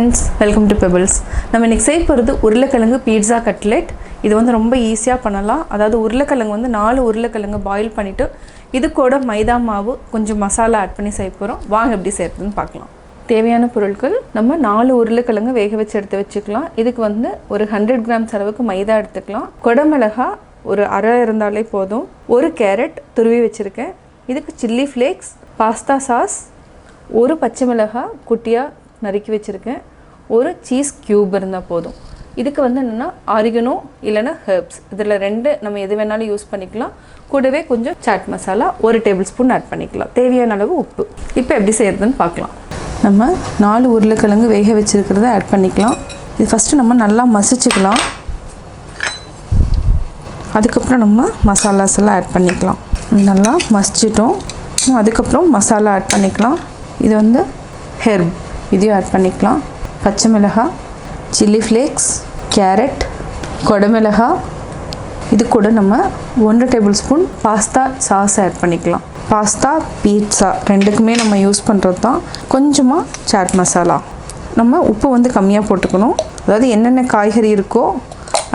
friends, welcome to Pebbles. நம்ம இன்னைக்கு செய்ய போறது உருளைக்கிழங்கு பீட்சா கட்லெட். இது வந்து ரொம்ப ஈஸியா பண்ணலாம். அதாவது உருளைக்கிழங்கு வந்து 4 உருளைக்கிழங்கு பாயில் பண்ணிட்டு இது கூட மைதா மாவு கொஞ்சம் மசாலா ஆட் பண்ணி செய்ய போறோம். வாங்க எப்படி செய்யறதுன்னு பார்க்கலாம். தேவையான பொருட்கள் நம்ம 4 உருளைக்கிழங்கு வேக வச்சு எடுத்து வச்சுக்கலாம். இதுக்கு வந்து ஒரு 100 கிராம்ஸ் அளவுக்கு மைதா எடுத்துக்கலாம். கொடமிளகாய் ஒரு அரை இருந்தாலே போதும். ஒரு கேரட் துருவி வச்சிருக்கேன். இதுக்கு சில்லி ஃப்ளேக்ஸ், பாஸ்தா சாஸ், ஒரு பச்சை மிளகாய் குட்டியா நறுக்கி வச்சிருக்கேன். ஒரு சீஸ் கியூப் இருந்தால் போதும். இதுக்கு வந்து என்னென்னா ஆரிகனோ இல்லைன்னா ஹெர்ப்ஸ், இதில் 2 நம்ம எது வேணாலும் யூஸ் பண்ணிக்கலாம். கூடவே கொஞ்சம் chaat masala 1 tablespoon add பண்ணிக்கலாம். தேவையான அளவு உப்பு. இப்போ எப்படி செய்யறதுன்னு பார்க்கலாம். நம்ம 4 உருளைக்கிழங்கு வேக வச்சுருக்கிறத ஆட் பண்ணிக்கலாம். இது ஃபஸ்ட்டு நம்ம நல்லா மசிச்சுக்கலாம். அதுக்கப்புறம் நம்ம மசாலாஸ் எல்லாம் ஆட் பண்ணிக்கலாம். நல்லா மசிச்சிட்டோம். அதுக்கப்புறம் மசாலா ஆட் பண்ணிக்கலாம். இது வந்து ஹெர்ப், இதையும் ஆட் பண்ணிக்கலாம். பச்சை மிளகாய், சில்லி ஃப்ளேக்ஸ், கேரட், கொடமிளகாய், இது கூட நம்ம 1 tablespoon pasta sauce add பண்ணிக்கலாம். பாஸ்தா பீட்சா ரெண்டுக்குமே நம்ம யூஸ் பண்ணுறது தான். கொஞ்சமாக சாட் மசாலா. நம்ம உப்பு வந்து கம்மியாக போட்டுக்கணும். அதாவது என்னென்ன காய்கறி இருக்கோ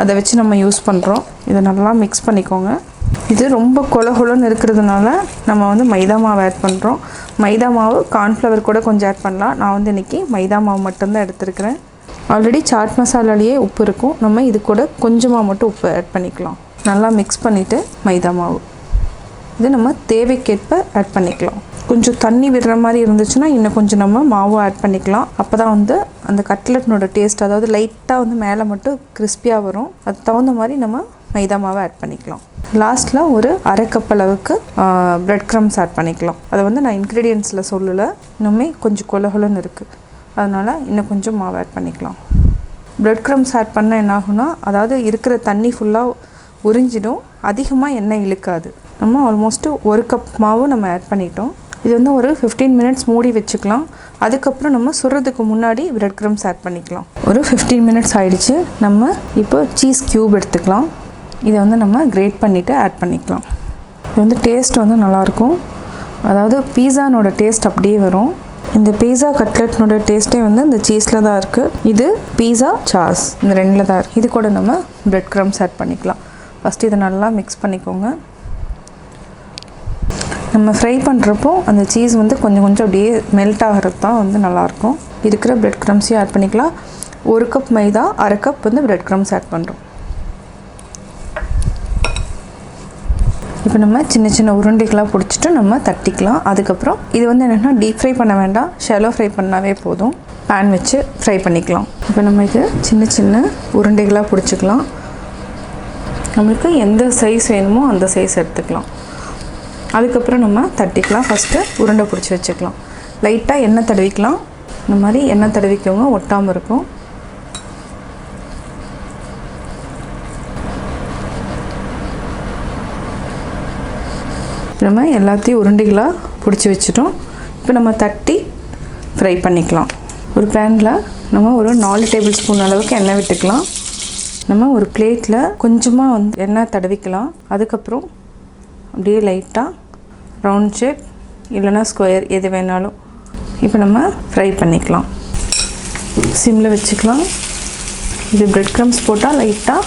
அதை வச்சு நம்ம யூஸ் பண்ணுறோம். இதை நல்லா மிக்ஸ் பண்ணிக்கோங்க. இது ரொம்ப கொலன்னு இருக்கிறதுனால நம்ம வந்து மைதா மாவு ஆட் பண்ணுறோம். மைதா மாவு கார்ன்ஃப்ளவர் கூட கொஞ்சம் ஆட் பண்ணலாம். நான் வந்து இன்றைக்கி மைதா மாவு மட்டும்தான் எடுத்துருக்கிறேன். ஆல்ரெடி சாட் மசாலாலேயே உப்பு இருக்கும். நம்ம இது கூட கொஞ்சமாக மட்டும் உப்பு ஆட் பண்ணிக்கலாம். நல்லா மிக்ஸ் பண்ணிவிட்டு மைதா மாவு இது நம்ம தேவைக்கேற்ப ஆட் பண்ணிக்கலாம். கொஞ்சம் தண்ணி விடுற மாதிரி இருந்துச்சுன்னா இன்னும் கொஞ்சம் நம்ம மாவு ஆட் பண்ணிக்கலாம். அப்போ தான் வந்து அந்த கட்லெட்னோட டேஸ்ட், அதாவது லைட்டாக வந்து மேலே மட்டும் கிறிஸ்பியாக வரும். அதுக்கு தகுந்த மாதிரி நம்ம மைதா மாவை ஆட் பண்ணிக்கலாம். லாஸ்ட்டில் ஒரு அரை கப் அளவுக்கு பிரெட் க்ரம்ஸ் ஆட் பண்ணிக்கலாம். அதை வந்து நான் இன்க்ரீடியன்ஸில் சொல்லலை, இன்னுமே கொஞ்சம் கொலன்னு இருக்குது. அதனால் இன்னும் கொஞ்சம் மாவு ஆட் பண்ணிக்கலாம். பிரெட் க்ரம்ஸ் ஆட் பண்ணால் என்ன ஆகுனா, அதாவது இருக்கிற தண்ணி ஃபுல்லாக உறிஞ்சிடும், அதிகமாக எண்ணெய் இழுக்காது. நம்ம ஆல்மோஸ்ட்டு 1 கப் மாவு நம்ம ஆட் பண்ணிட்டோம். இது வந்து ஒரு 15 மினிட்ஸ் மூடி வச்சுக்கலாம். அதுக்கப்புறம் நம்ம சுடுறதுக்கு முன்னாடி பிரெட் க்ரம்ஸ் ஆட் பண்ணிக்கலாம். ஒரு 15 மினிட்ஸ் ஆகிடுச்சு. நம்ம இப்போ சீஸ் க்யூப் எடுத்துக்கலாம். இதை வந்து நம்ம கிரேட் பண்ணிவிட்டு ஆட் பண்ணிக்கலாம். இது வந்து டேஸ்ட் வந்து நல்லாயிருக்கும். அதாவது பீஸானோட டேஸ்ட் அப்படியே வரும். இந்த பீஸா கட்லெட்னோட டேஸ்ட்டே வந்து இந்த சீஸில் தான் இருக்குது. இது பீஸா சாஸ், இந்த 2ல் தான் இருக்குது. இது கூட நம்ம பிரெட் க்ரம்ஸ் ஆட் பண்ணிக்கலாம். ஃபஸ்ட்டு இதை நல்லா மிக்ஸ் பண்ணிக்கோங்க. நம்ம ஃப்ரை பண்ணுறப்போ அந்த சீஸ் வந்து கொஞ்சம் அப்படியே மெல்ட் ஆகிறது தான் வந்து நல்லாயிருக்கும். இருக்கிற பிரெட் க்ரம்ஸையும் ஆட் பண்ணிக்கலாம். 1 கப் மைதா, அரை கப் வந்து பிரெட் க்ரம்ஸ் ஆட் பண்ணுறோம். இப்போ நம்ம சின்ன சின்ன உருண்டைகளாக பிடிச்சிட்டு நம்ம தட்டிக்கலாம். அதுக்கப்புறம் இது வந்து என்னென்னா டீப் ஃப்ரை பண்ண வேண்டாம், ஷாலோ ஃப்ரை பண்ணாவே போதும். பேன் வச்சு ஃப்ரை பண்ணிக்கலாம். இப்போ நம்ம இது சின்ன சின்ன உருண்டைகளாக பிடிச்சிக்கலாம். நம்மளுக்கு எந்த சைஸ் வேணுமோ அந்த சைஸ் எடுத்துக்கலாம். அதுக்கப்புறம் நம்ம தட்டிக்கலாம். ஃபஸ்ட்டு உருண்டை பிடிச்சி வச்சுக்கலாம். லைட்டாக எண்ணெய் தடவிக்கலாம். இந்த மாதிரி எண்ணெய் தடவிக்கவங்க ஒட்டாமல் இருக்கும். நம்ம எல்லாத்தையும் உருண்டைகளாக பிடிச்சி வச்சுட்டோம். இப்போ நம்ம தட்டி ஃப்ரை பண்ணிக்கலாம். ஒரு பேனில் நம்ம ஒரு 4 டேபிள் ஸ்பூன் அளவுக்கு எண்ணெய் விட்டுக்கலாம். நம்ம ஒரு பிளேட்டில் கொஞ்சமாக வந்து எண்ணெய் தடவிக்கலாம். அதுக்கப்புறம் அப்படியே லைட்டாக ரவுண்ட் ஷேப் இல்லைன்னா ஸ்கொயர் எது வேணாலும் இப்போ நம்ம ஃப்ரை பண்ணிக்கலாம். சிம்மில் வச்சுக்கலாம். இது பிரெட் க்ரம்ஸ் போட்டால் லைட்டாக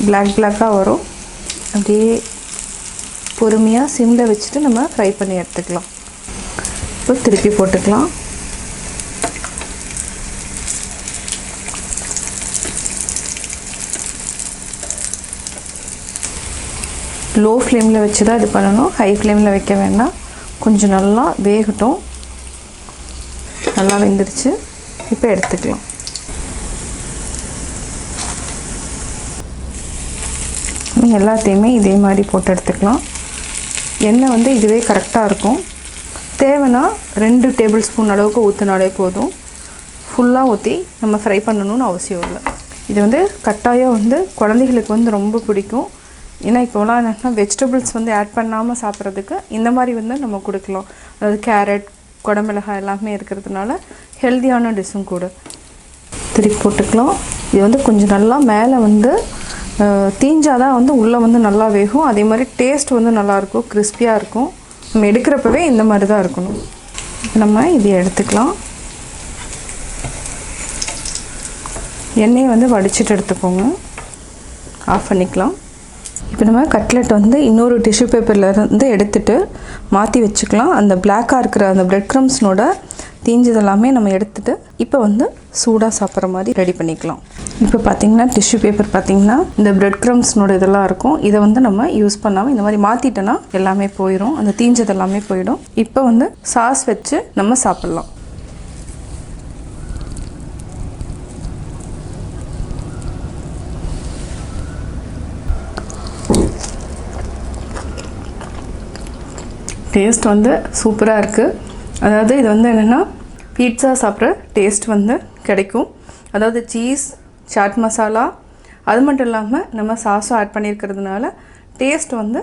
பிளாக்காக வரும். அப்படியே பொறுமையாக சிம்மில் வச்சுட்டு நம்ம ஃப்ரை பண்ணி எடுத்துக்கலாம். இப்போ திருப்பி போட்டுக்கலாம். லோ ஃப்ளேமில் வச்சு தான் இது பண்ணணும், ஹை ஃப்ளேமில் வைக்க வேண்டாம். கொஞ்சம் நல்லா வேகட்டும். நல்லா வெந்துடுச்சு. இப்போ எடுத்துக்கலாம். எல்லாத்தையுமே இதே மாதிரி போட்டு எடுத்துக்கலாம். எண்ணெய் வந்து இதுவே கரெக்டாக இருக்கும். தேவைன்னா 2 டேபிள் ஸ்பூன் அளவுக்கு ஊற்றினாலே போதும். ஃபுல்லாக ஊற்றி நம்ம ஃப்ரை பண்ணணும்னு அவசியம் இல்லை. இது வந்து கட்டாயம் வந்து குழந்தைகளுக்கு வந்து ரொம்ப பிடிக்கும். ஏன்னா இப்போலாம் என்னென்னா வெஜிடபிள்ஸ் வந்து ஆட் பண்ணாமல் சாப்பிட்றதுக்கு இந்த மாதிரி வந்து நம்ம கொடுக்கலாம். அதாவது கேரட், கொடமிளகாய் எல்லாமே இருக்கிறதுனால ஹெல்த்தியான டிஷ்ஷும் கூட. திருப்பி போட்டுக்கலாம். இது வந்து கொஞ்சம் நல்லா மேலே வந்து தீஞ்சாதான் வந்து உள்ளே வந்து நல்லா வேகும். அதே மாதிரி டேஸ்ட் வந்து நல்லாயிருக்கும், கிறிஸ்பியாக இருக்கும். நம்ம எடுக்கிறப்பவே இந்த மாதிரி தான் இருக்கணும். நம்ம இதை எடுத்துக்கலாம். எண்ணெயை வந்து வடிச்சிட்டு எடுத்துக்கோங்க. ஆஃப் பண்ணிக்கலாம். இப்போ நம்ம கட்லெட் வந்து இன்னொரு டிஷ்யூ பேப்பர்லேருந்து எடுத்துகிட்டு மாற்றி வச்சுக்கலாம். அந்த பிளாக்காக இருக்கிற அந்த பிரெட் க்ரம்ஸ்னோட தீஞ்சதெல்லாமே நம்ம எடுத்துகிட்டு இப்போ வந்து சூடாக சாப்பிட்ற மாதிரி ரெடி பண்ணிக்கலாம். இப்போ பார்த்திங்கன்னா டிஷ்யூ பேப்பர் பார்த்திங்கன்னா இந்த பிரெட் க்ரம்ஸ்னோட இதெல்லாம் இருக்கும். இதை வந்து நம்ம யூஸ் பண்ணாமல் இந்த மாதிரி மாற்றிட்டோன்னா எல்லாமே போயிடும், அந்த தீஞ்சது எல்லாமே போயிடும். இப்போ வந்து சாஸ் வச்சு நம்ம சாப்பிட்லாம். டேஸ்ட் வந்து சூப்பராக இருக்குது. அதாவது இது வந்து என்னென்னா பீட்சா சாப்பிட்ற டேஸ்ட் வந்து கிடைக்கும். அதாவது சீஸ், சாட் மசாலா, அது மட்டும் இல்லாமல் நம்ம சாஸும் ஆட் பண்ணியிருக்கிறதுனால டேஸ்ட் வந்து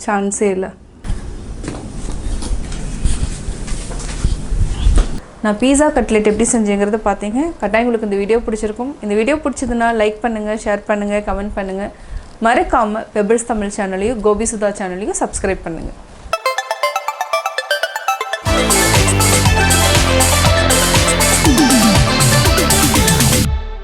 சான்ஸே இல்லை. நான் பீஸா கட்லெட் எப்படி செஞ்சேங்கிறத பார்த்தீங்க. கட்டாயம் உங்களுக்கு இந்த வீடியோ பிடிச்சிருக்கும். இந்த வீடியோ பிடிச்சதுன்னா லைக் பண்ணுங்கள், ஷேர் பண்ணுங்கள், கமெண்ட் பண்ணுங்கள். மறக்காமல் பெபிள்ஸ் தமிழ் சேனலையும் கோபி சுதா சேனலையும் சப்ஸ்கிரைப் பண்ணுங்கள்.